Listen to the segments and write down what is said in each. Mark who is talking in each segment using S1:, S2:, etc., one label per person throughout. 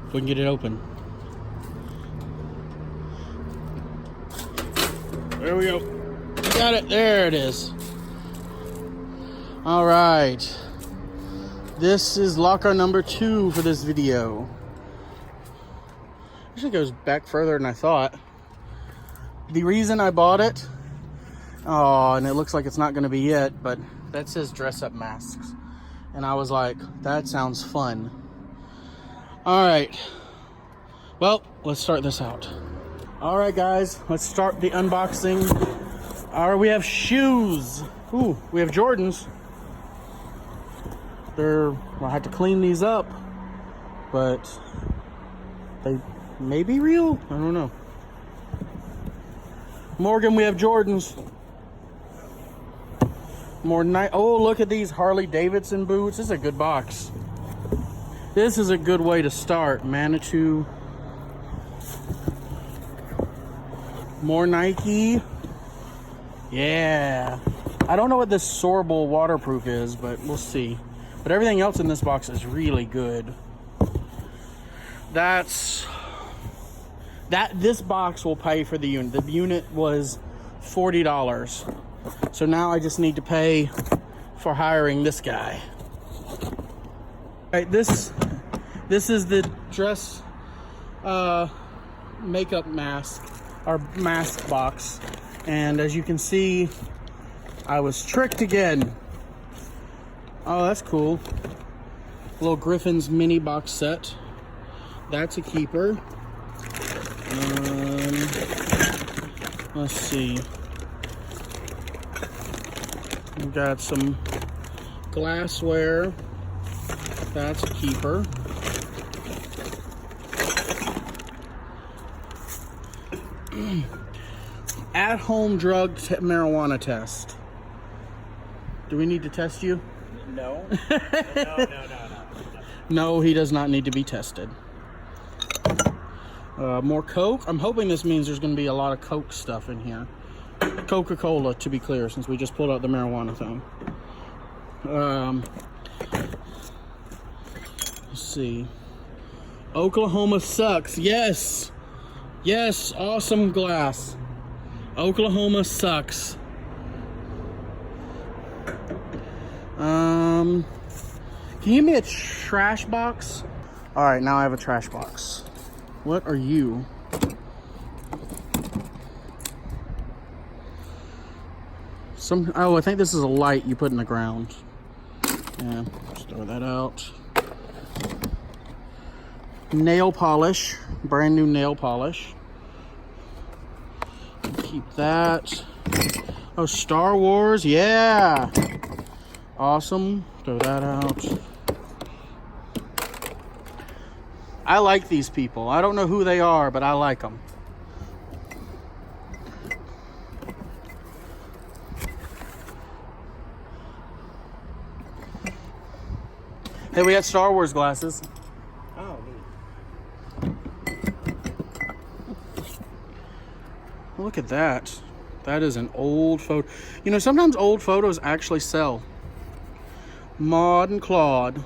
S1: If we can get it open. There we go. Got it. There it is. All right. This is locker number 2 for this video. Actually goes back further than I thought. The reason I bought it, oh, and it looks like it's not going to be it, but that says dress up masks. And I was like, that sounds fun. All right. Well, let's start this out. All right, guys, let's start the unboxing. All right, we have shoes. Ooh, we have Jordans. I had to clean these up, but they may be real. I don't know. Morgan, we have Jordans. Oh, look at these Harley Davidson boots. This is a good box. This is a good way to start. Manitou. More Nike. Yeah. I don't know what this Sorable waterproof is, but we'll see. But everything else in this box is really good. This box will pay for the unit. The unit was $40. So now I just need to pay for hiring this guy. All right, this is the dress makeup mask, our mask box. And as you can see, I was tricked again. Oh, that's cool. Little Griffin's mini box set. That's a keeper. Let's see. We've got some glassware. That's a keeper. At-home drug marijuana test. Do we need to test you?
S2: No.
S1: No, he does not need to be tested. More Coke. I'm hoping this means there's going to be a lot of Coke stuff in here. Coca-Cola, to be clear, since we just pulled out the marijuana thing. Let's see. Oklahoma sucks. Yes. Yes, awesome glass. Oklahoma sucks. Can you give me a trash box? All right, now I have a trash box. What are you? I think this is a light you put in the ground. Yeah, just throw that out. Nail polish, brand new nail polish. Keep that. Oh, Star Wars, yeah. Awesome, throw that out. I like these people. I don't know who they are, but I like them. Hey, we got Star Wars glasses.
S2: Oh, neat.
S1: Look at that. That is an old photo. You know, sometimes old photos actually sell. Maud and Claude.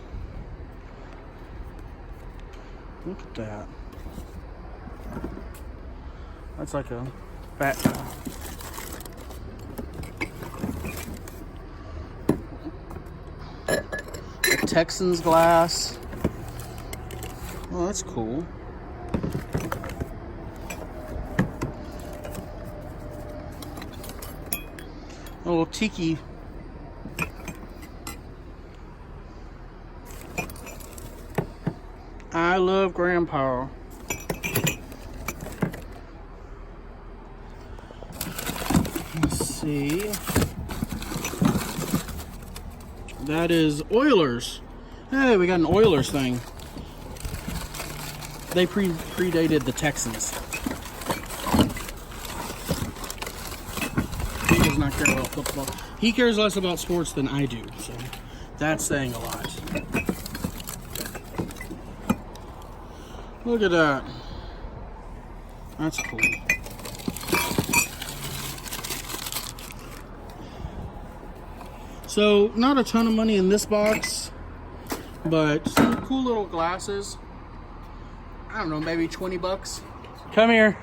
S1: Look at that. That's like a bat. A Texans glass. Oh, that's cool. A little tiki. I love Grandpa. Let's see. That is Oilers. Hey, we got an Oilers thing. They predated the Texans. He does not care about football. He cares less about sports than I do, so that's saying a lot. Look at that. That's cool. So, not a ton of money in this box, but some cool little glasses. I don't know, maybe 20 bucks. Come here.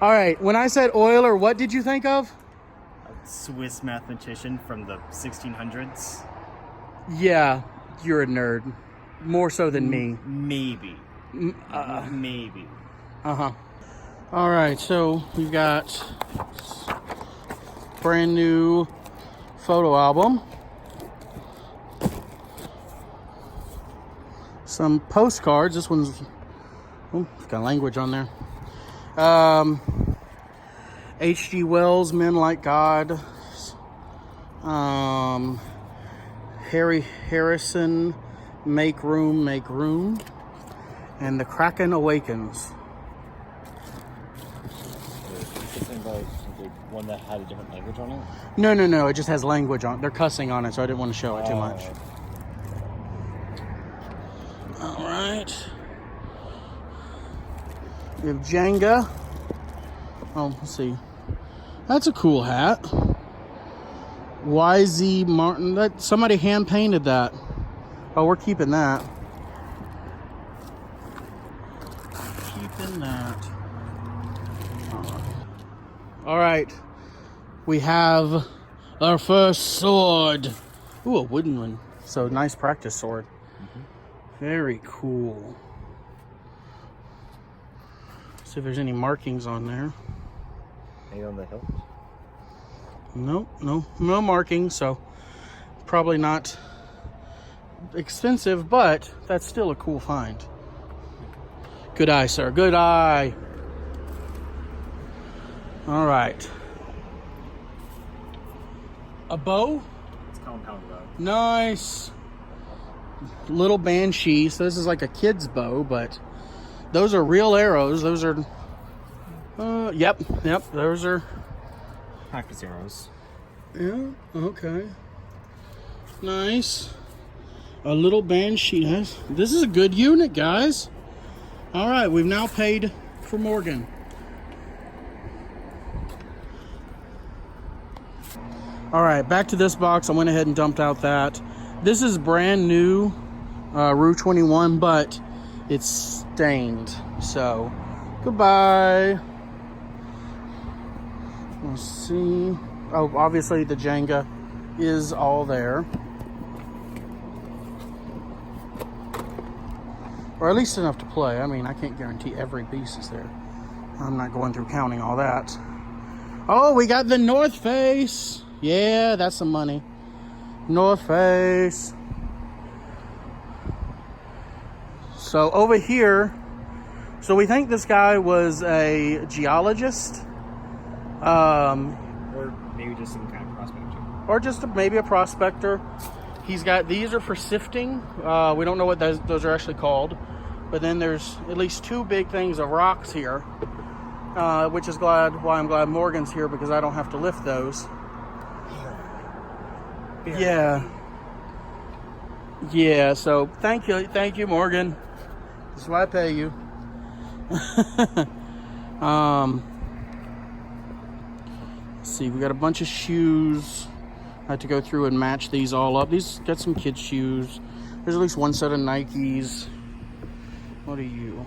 S1: All right, when I said Euler, what did you think of?
S2: A Swiss mathematician from the 1600s.
S1: Yeah, you're a nerd. More so than me.
S2: Maybe. Maybe.
S1: Uh-huh. All right, so we've got brand new photo album. Some postcards. This one's, oh, it's got language on there. H.G. Wells, Men Like God. Harry Harrison, Make Room, Make Room. And The Kraken Awakens.
S2: One that had a different language on it?
S1: No. It just has language on it. They're cussing on it, so I didn't want to show it too much. All right. We have Jenga. Oh, let's see. That's a cool hat. YZ Martin. That somebody hand painted that. Oh, we're keeping that. Keeping that. All right. We have our first sword. Ooh, a wooden one. So nice practice sword. Very cool. See if there's any markings on there.
S2: Any on the hilt?
S1: Nope, no markings, so probably not expensive, but that's still a cool find. Good eye, sir. Good eye. All right. A bow?
S2: It's compound bow.
S1: Nice. Little banshee. So this is like a kid's bow, but those are real arrows. Those are yep, those are
S2: Practice arrows.
S1: yeah, okay. Nice. A little banshee. This is a good unit, guys. All right, we've now paid for Morgan. All right, back to this box. I went ahead and dumped out that. This is brand new Rue 21, but it's stained. So, goodbye. Let's see. Oh, obviously the Jenga is all there. Or at least enough to play. I mean, I can't guarantee every piece is there. I'm not going through counting all that. Oh, we got the North Face. Yeah, that's some money. North Face. So over here, so we think this guy was a geologist.
S2: Or maybe just some kind of prospector.
S1: Or just maybe a prospector. He's got, these are for sifting. We don't know what those are actually called. But then there's at least two big things of rocks here. Which is why I'm glad Morgan's here, because I don't have to lift those. Yeah. Yeah, so thank you, Morgan. This is why I pay you. Let's see, we got a bunch of shoes. I had to go through and match these all up. These got some kids' shoes. There's at least one set of Nikes. What are you?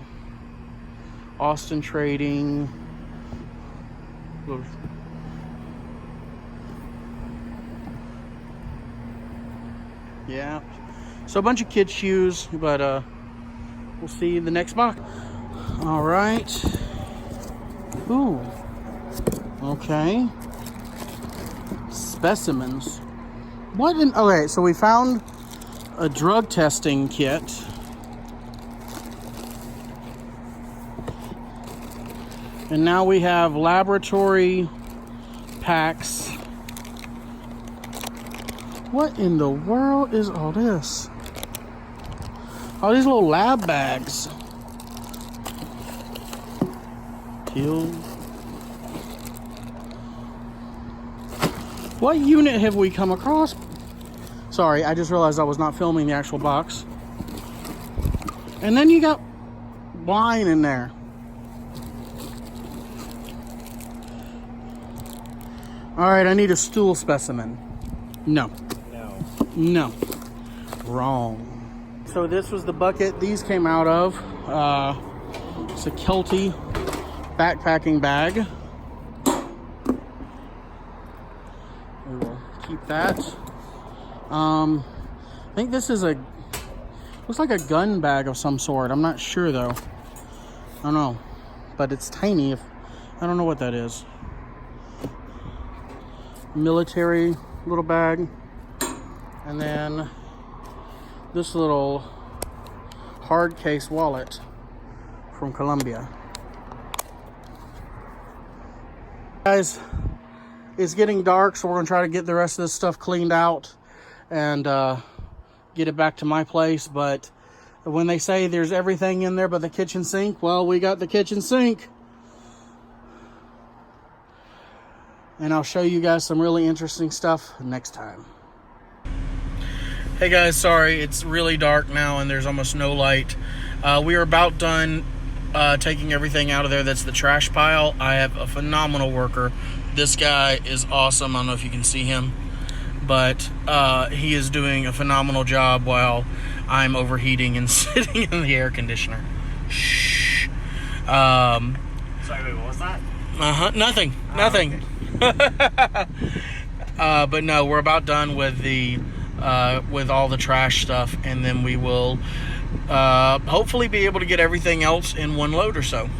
S1: Austin Trading. Yeah. So a bunch of kids' shoes, but we'll see in the next box. All right. Ooh. Okay. Specimens. What in... Okay, so we found a drug testing kit. And now we have laboratory packs. What in the world is all this? All these little lab bags. Pills. What unit have we come across? Sorry, I just realized I was not filming the actual box. And then you got wine in there. All right, I need a stool specimen. No. No. Wrong. So this was the bucket these came out of. It's a Kelty backpacking bag. We will keep that. I think this is looks like a gun bag of some sort. I'm not sure though. I don't know, but it's tiny. I don't know what that is. Military little bag. And then this little hard case wallet from Colombia. Guys, it's getting dark, so we're gonna try to get the rest of this stuff cleaned out and get it back to my place. But when they say there's everything in there but the kitchen sink, well, we got the kitchen sink. And I'll show you guys some really interesting stuff next time. Hey guys, sorry, it's really dark now and there's almost no light. We are about done taking everything out of there. That's the trash pile. I have a phenomenal worker. This guy is awesome. I don't know if you can see him, but he is doing a phenomenal job while I'm overheating and sitting in the air conditioner. Shh.
S2: Sorry, wait, what was that?
S1: Nothing. Nothing.
S2: Okay.
S1: But no, we're about done with with all the trash stuff, and then we will hopefully be able to get everything else in one load or so.